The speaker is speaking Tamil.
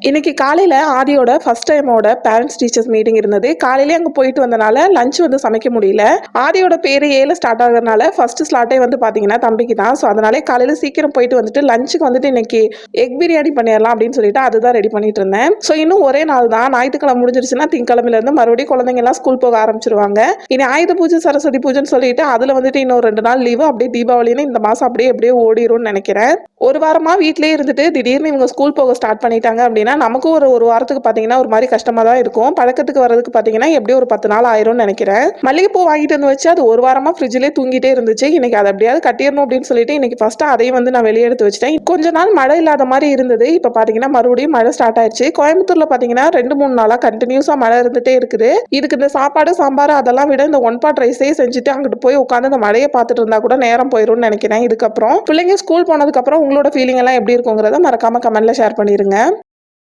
இன்னைக்கு காலையில ஆதியோட ஃபர்ஸ்ட் டைமோட பேரண்ட்ஸ் டீச்சர்ஸ் மீட்டிங் இருந்தது. காலையிலே அங்கே போயிட்டு வந்தனால லஞ்ச் வந்து சமைக்க முடியல. ஆதியோட பேரு ஏல ஸ்டார்ட் ஆகுறதுனால ஃபர்ஸ்ட் ஸ்லாட்டே வந்து பார்த்தீங்கன்னா தம்பிக்கு தான். ஸோ அதனாலே காலையில் சீக்கிரம் போயிட்டு வந்துட்டு லஞ்சுக்கு வந்துட்டு இன்னைக்கு எக் பிரியாணி பண்ணிடலாம் அப்படின்னு சொல்லிட்டு அதுதான் ரெடி பண்ணிட்டு இருந்தேன். ஸோ இன்னும் ஒரே நாள் தான், ஞாயிற்றுக்கிழமை முடிஞ்சிருச்சுன்னா திங்கக்கிழமையிலேருந்து மறுபடியும் குழந்தைங்க எல்லாம் ஸ்கூல் போக ஆரம்பிச்சிருவாங்க. இனி ஆயுத பூஜை சரஸ்வதி பூஜைன்னு சொல்லிட்டு அதில் வந்துட்டு இன்னும் 2 நாள் லீவு, அப்படியே தீபாவளின்னு இந்த மாதம் அப்படியே அப்படியே ஓடிரும்னு நினைக்கிறேன். ஒரு வாரமாக வீட்டிலே இருந்துட்டு திடீர்னு இவங்க ஸ்கூல் போக ஸ்டார்ட் பண்ணிட்டாங்க அப்படின்னா நமக்கும் ஒரு வாரத்துக்கு பார்த்தீங்கன்னா ஒரு மாதிரி கஷ்டமா தான் இருக்கும். பழக்கத்துக்கு வரதுக்கு பார்த்தீங்கன்னா எப்படியும் ஒரு 10 நாள் ஆயிரும்னு நினைக்கிறேன். மல்லிகைப்பூ வாங்கிட்டு வந்து வச்சு அது ஒரு வாரமா ஃப்ரிட்ஜிலே தூங்கிட்டே இருந்துச்சு. இன்னைக்கு அதை எப்படியாவது கட்டிடணும் அப்படின்னு சொல்லிட்டு இன்னைக்கு ஃபர்ஸ்ட் அதையும் வந்து நான் வெளியே எடுத்து வச்சிட்டேன். கொஞ்ச நாள் மழை இல்லாத மாதிரி இருந்தது. இப்போ பார்த்தீங்கன்னா மறுபடியும் மழை ஸ்டார்ட் ஆயிடுச்சு. கோயம்புத்தூர்ல பார்த்தீங்கன்னா 2-3 நாளாக கண்டினியூஸாக மழை இருந்துட்டே இருக்குது. இதுக்கு இந்த சாப்பாடு சாம்பார் அதெல்லாம் விட இந்த ஒன் பாட் ரைஸே செஞ்சுட்டு அங்கிட்டு போய் உட்காந்து இந்த மழையை பார்த்துட்டு இருந்தா கூட நேரம் போயிரும்னு நினைக்கிறேன். இதுக்கப்புறம் பிள்ளைங்க ஸ்கூல் போனதுக்கு அப்புறம் உங்களோட ஃபீலிங் எல்லாம் எப்படி இருக்குங்கிறத மறக்காம கமெண்ட்ல ஷேர் பண்ணிருங்க.